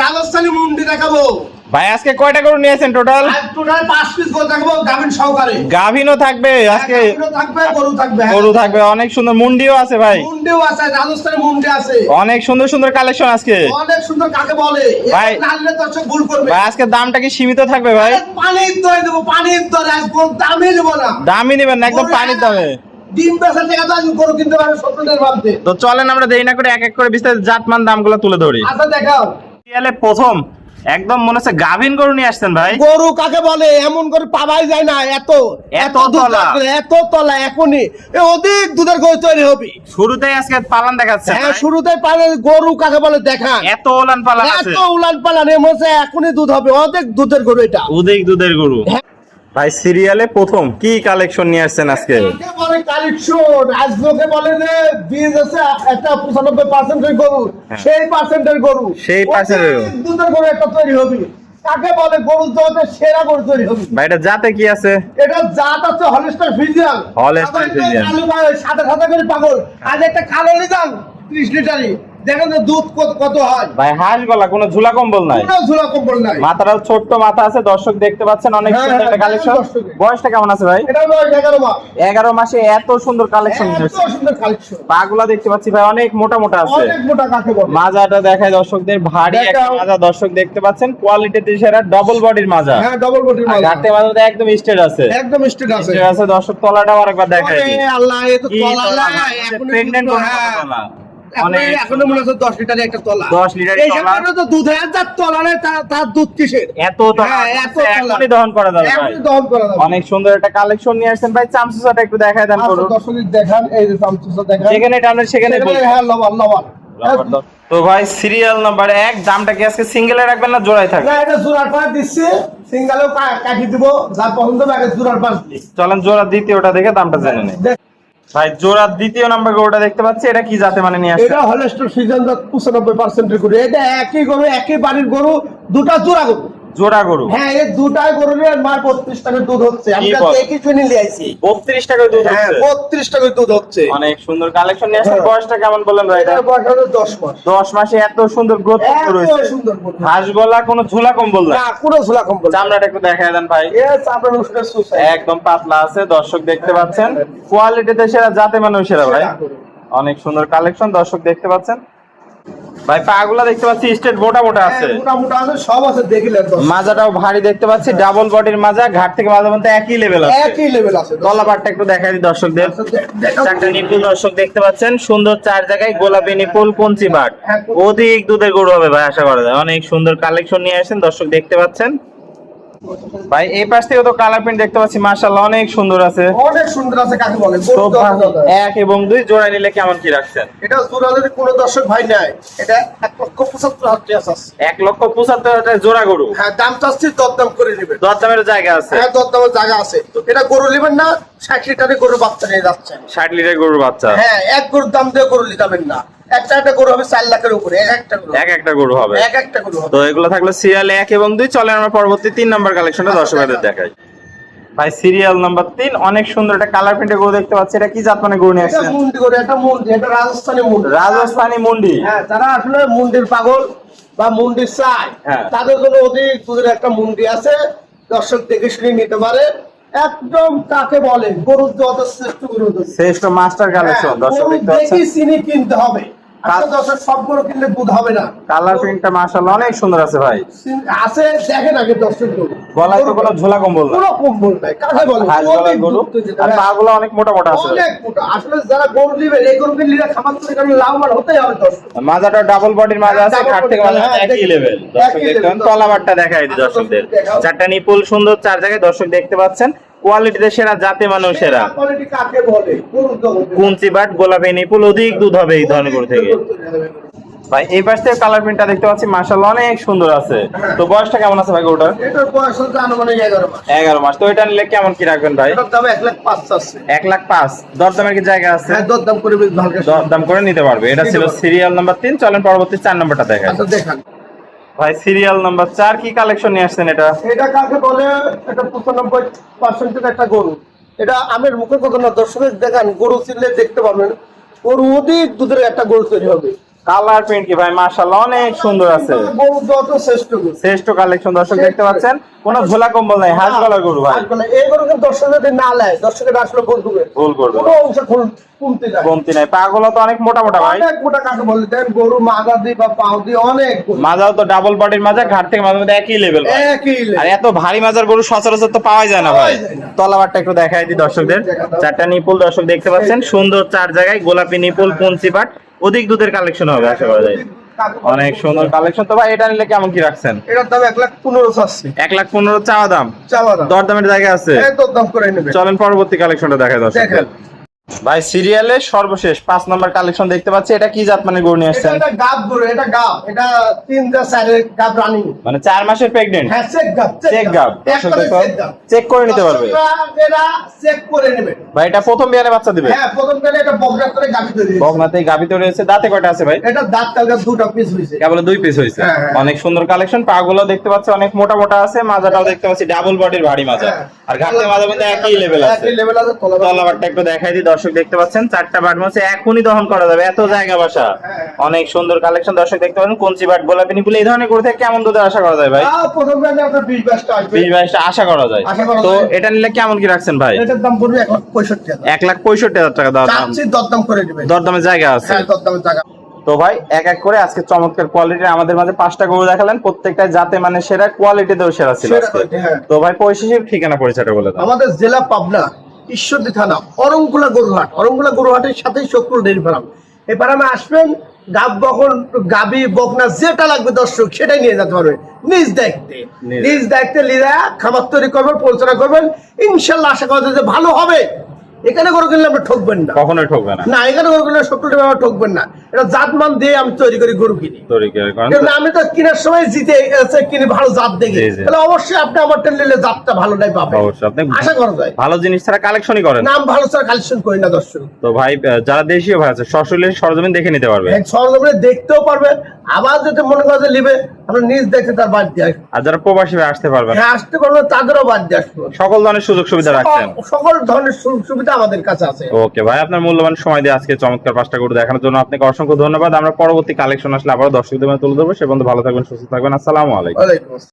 রাজস্থানী মুন্ডি দেখাবো ভাই আজকে কয়টা গরু নিয়েছেন টোটাল? টোটাল 5 পিস গরু দেখাবো গাভিন সহকারে। গাভিনও থাকবে আজকে? গাভিনও থাকবে, গরু থাকবে। গরু থাকবে, অনেক সুন্দর মুন্ডিও আছে ভাই। মুন্ডিও আছে, রাজস্থানী মুন্ডি আছে। অনেক সুন্দর সুন্দর কালেকশন আজকে। অনেক সুন্দর কাকে বলে ভাই নালে দর্শক ভুল করবে। ভাই আজকে দামটা কি সীমিত থাকবে ভাই? পানির দরে দেবো, পানির দরে আজকে দামই দেবো না। দামই নেবেন না, একদম পানির দামে। ডিম বেচার টাকা তো আজকে গরু কিনতে পারবে স্বপ্নের ভাবতে। তো চলেন আমরা দেরি না করে এক এক করে বিস্তারিত জাতমান দামগুলো তুলে ধরি। আচ্ছা দেখাও। সিরিয়ালে প্রথম একদম মনে হচ্ছে গাভিন গরু নিয়ে আসছেন ভাই। গরু কাকে বলে এমন করে পাওয়াই যায় না। এত এত তলা, এত তলা এখনই অধিক দুধের গরু তৈরি হবে। শুরুতেই আজকে পালান দেখাচ্ছে। হ্যাঁ শুরুতে পালে গরু কাকে বলে দেখা। এত উলান পালান আছে, এত উলান পালান এমন এখনই দুধ হবে, অধিক দুধের গরু এটা। অধিক দুধের গরু। ভাই সিরিয়ালে প্রথম কি কালেকশন নিয়ে আসছেন আজকে? বলে কালেকশন আজ লোকে বলে যে বীজ আছে একটা 95% গরু, সেই পার্সেন্টের গরু, সেই পার্সেন্টের দুধের গরু একটা তৈরি হবে। কাকে বলে গরু জগতের সেরা গরু তৈরি হবে। ভাই এটা জাতে কি আছে? এটা জাত আছে হলস্টার ফ্রিজিয়ান। Holstein Friesian. কালো ভাই সাদা সাদা করে পাগল। আজ একটা কালো নিদান 30 লিটারই, দেখেন তো দুধ কত হয়। ভাই হাঁস গলা, কোনো ঝুলা কম্বল নাই, কোনো ঝুলা কম্বল নাই। মাথাটাও ছোট্ট মাথা আছে, দর্শক দেখতে পাচ্ছেন। অনেক সুন্দর একটা কালেকশন। বয়সটা কেমন আছে ভাই? এটা বয়স 11 মাস। 11 মাসে এত সুন্দর কালেকশন। এত সুন্দর কালেকশন। পাগুলা দেখতে পাচ্ছি ভাই অনেক মোটা মোটা আছে। অনেক মোটা কাকে বলে। মাজাটা দেখায় দর্শকদের, ভারী একটা মাজা দর্শক দেখতে পাচ্ছেন। কোয়ালিটিতে সেরা, ডবল বডির মাজা। হ্যাঁ ডবল বডির মাজা। ঘাটতে মাজাতে একদম স্ট্রেট আছে, একদম স্ট্রেট আছে। স্ট্রেট আছে দর্শক। তলাটাও আরেকবার দেখাই দিই। ওরে আল্লাহ, এ তো তলা না, এখনো প্রেগন্যান্ট দুধ, তলা। এখনো মনে হচ্ছে 10 লিটারের একটা তলা। 10 লিটারের এই তলা। সামনে তো দুধ হয়, আর যার তলা নেই তার দুধ কিসের? এত তলা, হ্যাঁ, এত তলা। এখনই দহন করা যাবে ভাই। এখনই দহন করা যাবে। অনেক সুন্দর একটা কালেকশন নিয়ে আসছেন ভাই। চামচুসাটা একটু দেখায় দেন আচ্ছা, করুন। দর্শকদের দেখান, এই যে চামচুসা দেখান। যেখানে টানেন সেখানে বলুন। হ্যাঁ লবণ লবণ। তো ভাই সিরিয়াল নাম্বার 1 দামটা কি আজকে সিঙ্গেলে রাখবেন না জোড়ায় থাকবে? না এটা জোড়ার পাশ দিচ্ছি, সিঙ্গেলও কাটি দিব, যার পছন্দ হবে আগে জোড়ার পাশ দিই। চলেন জোড়া দ্বিতীয়টা দেখে দামটা জেনে নেই। ভাই জোড়া দ্বিতীয় নাম্বার গরুটা দেখতে পাচ্ছি, এটা কি জাতে মানে নিয়ে আসছে? এটা হলস্টার ফ্রিজিয়ান 95% এর গরু। এটা একই গরু, একই বাড়ির গরু, দুটো জোড়া গরু। জোড়া গরু। হ্যাঁ এই দুটাই গরুর মার 32 টাকা দুধ হচ্ছে। আমি একই জন্য নিয়ে আইছি। 32 টাকা দুধ হ্যাঁ হচ্ছে। 32 টাকা দুধ হচ্ছে। অনেক সুন্দর কালেকশন নিয়ে আসছে। হ্যাঁ। বয়সটা কেমন বলেন ভাই? এটা এটার বয়স হলো 10 মাস। 10 মাসে এত সুন্দর গ্রোথ এত রয়েছে। সুন্দর গরু। হাঁস গলা, কোনো ঝুলা কম্বল না। না কোনো ঝোলা কম্বল। চামড়াটা একটু দেখায় দেন ভাই। এর চাপড়া উষ্ণের সুসাই। একদম পাতলা আছে, দর্শক দেখতে পাচ্ছেন। কোয়ালিটিতে সেরা, জাতে মানেও সেরা ভাই। অনেক সুন্দর কালেকশন দর্শক দেখতে পাচ্ছেন। ভাই পাগুলা দেখতে পাচ্ছি স্ট্রেট মোটা মোটা আছে। মোটা মোটা আছে, সব আছে দেখিলেন তো। মাজাটাও ভারী দেখতে পাচ্ছি, ডাবল বডির মাজা। ঘাট থেকে মাজা পর্যন্ত একই লেভেল আছে। একই লেভেল আছে। তলাবারটা একটু দেখাই দিই দর্শকদের। চারটা নিপুল দর্শক দেখতে পাচ্ছেন, সুন্দর 4 জায়গায় গোলাপি নিপুল, কঞ্চি বাট। অধিক দুধের গরু হবে ভাই আশা করা যায়। অনেক সুন্দর কালেকশন নিয়ে আসেন দর্শক দেখতে পাচ্ছেন। ভাই এই পাশ থেকে তো কালার প্রিন্ট দেখতে পাচ্ছি, মাশাআল্লাহ অনেক সুন্দর আছে। অনেক সুন্দর আছে কাকে বলে। তো 1 এবং 2 জোড়া নিলে কেমন কি রাখছেন? এটা জোড়া যদি কোনো দর্শক ভাই নেয়, এটা 1,75,000 টাকা আছে। 1,75,000 জোড়া গরু। হ্যাঁ দাম চাচ্ছি, দরদাম করে নেবেন। দরদামের জায়গা আছে। হ্যাঁ দরদামের জায়গা আছে। এটা গরু নেবেন না, 60 লিটারের গরু বাচ্চা নিয়ে যাচ্ছেন। 60 লিটার গরুর বাচ্চা। হ্যাঁ এক গরুর দাম দিয়ে গরু নিতামেন না। একটা গরু হবে 4 লাখের উপরে, একটা গরু, একটা গরু হবে। একটা গরু হবে। তো এগুলো থাকলো সিরিয়াল 1 এবং 2। চলেন আমরা পরবর্তী 3 নাম্বার কালেকশনটা দর্শকদের দেখাই। ভাই সিরিয়াল নাম্বার 3 অনেক সুন্দর একটা কালার প্রিন্টের গরু দেখতে পাচ্ছি। এটা কি জাত মানে গরু নিয়ে এটা আসছেন? মুন্ডি গরু, এটা মুন্ডি, এটা রাজস্থানী মুন্ডি। রাজস্থানী মুন্ডি। হ্যাঁ যারা আসলে মুন্ডির পাগল বা মুন্ডির চাই, হ্যাঁ। তাদের জন্য অধিক দুধের একটা মুন্ডি আছে। দর্শক দেখে শুনে নিতে পারে। একদম কাকে বলে গরুর যত শ্রেষ্ঠ গরু, শ্রেষ্ঠ মাস্টার কালেকশন দর্শক দেখতে দেখি পাচ্ছেন। চিনি কিনতে হবে। আসলে দর্শক সব গরু কিনলে দুধ হবে না। কালার প্রিন্টটা মাশাআল্লাহ অনেক সুন্দর আছে ভাই। আছে দেখেন আগে দর্শক গরু। গলায় তো কোনো ঝোলা কম্বল না। কোনো কম্বল নাই, কাকে বলে হাঁস গলার গরু। আর পাগুলো অনেক মোটা মোটা আছে। অনেক মোটা। আসলে যারা গরু নেবেন, এই গরুকে নিলে খামার তৈরি করে লাভবান হতেই হবে দর্শক। মাজাটা ডাবল বডির মাজা আছে, ঘাট থেকে মাজা হ্যাঁ, একই লেভেল। দর্শক দেখতে তলাবারটা দেখাই দিই দর্শকদের। 4টা নিপুল সুন্দর 4 জায়গায় দর্শক দেখতে পাচ্ছেন। কোয়ালিটিতে সেরা, জাতে মানেও সেরা। কোয়ালিটি কাকে বলে গরুর জগতে। কুঞ্চি বাট, গোলাপি নিপুল, অধিক দুধ হবে এই ধরনের গরু থেকে। ভাই এই পাশ থেকে কালার প্রিন্টটা দেখতে পাচ্ছি, মাশাআল্লাহ অনেক সুন্দর আছে। তো বয়সটা কেমন আছে ভাই গরুটার? এটার বয়স হচ্ছে আনুমানিক 11 মাস। 11 মাস। তো এটা নিলে কেমন কি রাখবেন ভাই? এটার দাম 1,05,000 আছে। 1,05,000। দরদামের কি জায়গা আছে? হ্যাঁ দরদাম করে বেশ ভালো করে। দরদাম করে নিতে পারবে। এটা ছিল সিরিয়াল নাম্বার 3। চলেন পরবর্তী 4 নাম্বারটা দেখাই। আচ্ছা দেখান ভাই সিরিয়াল নাম্বার 4 কি কালেকশন নিয়ে আসছেন এটা? এটা কাকে বলে। এটা 95% একটা গরু। এটা আমের মুখের কথা না, দর্শকের দেখান, গরু চিনলে দেখতে পারবেন। গরু অধিক দুধের একটা গরু তৈরি হবে। কালার প্রিন্ট কি ভাই মাশাআল্লাহ অনেক সুন্দর আছে। গরু যত শ্রেষ্ঠ গরু। শ্রেষ্ঠ কালেকশন দর্শক দেখতে পাচ্ছেন, কোনো ঝোলা কম্বল নাই, হাঁস গলার গরু ভাই। এই গরু কিন্তু দর্শক যদি না নেয়, দর্শকের আসলে ভুল করবে, ভুল করবে, কোনো অংশ কমতে যায়, কমতি নাই। পাগুলো তো অনেক মোটা মোটা ভাই, অনেক মোটা কাকে বলে দেন, গরু মাজা দিয়ে বা পাও দিয়ে অনেক গরু। মাজাও তো ডাবল বডির মাজা, ঘাট থেকে মাঝে মধ্যে একই লেভেল। একই আর এত ভারী মাজার গরু সচরাচর তো পাওয়াই যায় না ভাই। তলাবারটা একটু দেখাই দিই দর্শকদের। চারটা নিপুল দর্শক দেখতে পাচ্ছেন, সুন্দর চার জায়গায় গোলাপি নিপুল পঞ্চি পাট, অধিক দুধের কালেকশন হবে আশা করা যায়। অনেক সুন্দর কালেকশন। তো ভাই এটা নিলে কেমন কি রাখছেন? এটার দাম 1,15,000 চাচ্ছি। 1,15,000 চাওয়া দাম, চাওয়া দাম, দরদামের জায়গা আছে। দরদাম করে নেবে। চলেন পরবর্তী কালেকশনটা দেখাই দর্শক। দেখেন ভাই সিরিয়ালে সর্বশেষ 5 নম্বর কালেকশন দেখতে পাচ্ছি, এটা কি জাত মানে গরু নিয়ে আসছেন? এটা গাব গরু, এটা গাব, এটা 3-4 গাব রানিং, মানে 4 মাসের প্রেগন্যান্ট। হ্যাঁ চেক গাব, চেক গাব চেক করে নিতে পারবে, এটা চেক করে নেবে ভাই। এটা প্রথম বিয়ানে বাচ্চা দিবে? হ্যাঁ প্রথম কালে এটা বকরা করে গাবি তৈরি হয়েছে। বগনাতেই গাবি তৈরি হয়েছে। দাঁতে কয়টা আছে ভাই? এটা দাঁত কালকে দুটো পিস হয়েছে, কেবল 2 পিস হয়েছে। হ্যাঁ, হ্যাঁ। অনেক সুন্দর কালেকশন। পাগুলো দেখতে পাচ্ছি অনেক মোটা মোটা আছে, মাজাটাও দেখতে পাচ্ছি ডাবল বডির ভারী মাজা। হ্যাঁ। আর ঘাটে মাজা মধ্যে একই লেভেল আছে, একই লেভেল আছে। তলাবারটা একটু দেখাই দিই দর্শক দেখতে পাচ্ছেন, 4টা বাট মাছে এখনই দহন করা যাবে, এত জায়গা বাসা। অনেক সুন্দর কালেকশন দর্শক দেখতে পাচ্ছেন। কঞ্চি বাট গোলাপি নিপুল এই ধরনের গরু থেকে কেমন দুধের আশা করা যায় ভাই? প্রথম কালে আপনার 20-22টা আসবে, 20-22টা আশা করা যায়। আশা করা তো যায়। এটা নিলে কেমন কি রাখছেন ভাই? এটার দাম পড়বে 1,65,000, 1,65,000 টাকা দাম। চাচ্ছি দরদাম করে নেবে, দরদামের জায়গা আছে। হ্যাঁ দরদামের টাকা। তো ভাই এক এক করে আজকে চমৎকার কোয়ালিটির আমাদের মাঝে 5টা গরু দেখালেন, প্রত্যেকটা জাতে মানে সেরা, কোয়ালিটিতেও সেরা ছিল সেরা আজকে। quality, হ্যাঁ। তো ভাই পরিশেষে ঠিকানা পরিচয়টা বলে দাও। আমাদের জেলা পাবনা, ঈশ্বরদী থানা, অরংকুলা গরুহাট। অরংকুলা গরুহাটের সাথেই শকুল ডেইরি ফার্ম। এই ফার্মে আসবেন, গাব বকন গাবি বকনা যেটা লাগবে দর্শক সেটাই নিয়ে যেতে পারবে নিজ দায়িত্বে। নিজ দায়িত্বে লিরা খাবার তৈরি করবেন, পরিচালনা করবেন, ইনশাল্লাহ আশা করা যায় যে ভালো হবে। এখানে গরু কিনলে আমরা ঠকবেন না, কখনোই ঠকবে না। না এখানে গরু কিনলে সকলটা ব্যাপার ঠকবেন না। এটা জাতমান দিয়ে আমি তৈরি করি গরু কিনি, তৈরি করে করেন। কিন্তু আমি তো কেনার সময় জিতে কিনি ভালো জাত দেখে, জি, জি। তাহলে অবশ্যই আপনি আমার নিলে জাতটা ভালো নাই পাবেন, অবশ্যই আপনি আশা করা যায়। ভালো জিনিস ছাড়া কালেকশনই করেন। নাম ভালো স্যার কালেকশন করি না দর্শক। তো ভাই যারা দেশীয় ভাই আছে সশরীরে সরজমিন দেখে নিতে পারবে, সরজমিনে দেখতেও পারবেন, আবার যদি মনে করে যে নিবে আমরা নিজ দেখে তার বাদ দিয়ে আসবো। আর যারা প্রবাসী ভাই আসতে পারবেন, হ্যাঁ আসতে পারবেন, তাদেরও বাদ দিয়ে আসবো। সকল ধরনের সুযোগ সুবিধা রাখছেন। সকল ধরনের সুযোগ সুবিধা আমাদের কাছে আছে। ওকে ভাই, আপনার মূল্যবান সময় দিয়ে আজকে চমৎকার 5টা গরু দেখানোর জন্য আপনাকে অসংখ্য ধন্যবাদ। আমরা পরবর্তী কালেকশন আসলে আবার দর্শকদের মধ্যে তুলে ধরবো। সে পর্যন্ত ভালো থাকবেন, সুস্থ থাকবেন। আসসালামু আলাইকুম। ওয়ালাইকুম আসসালাম।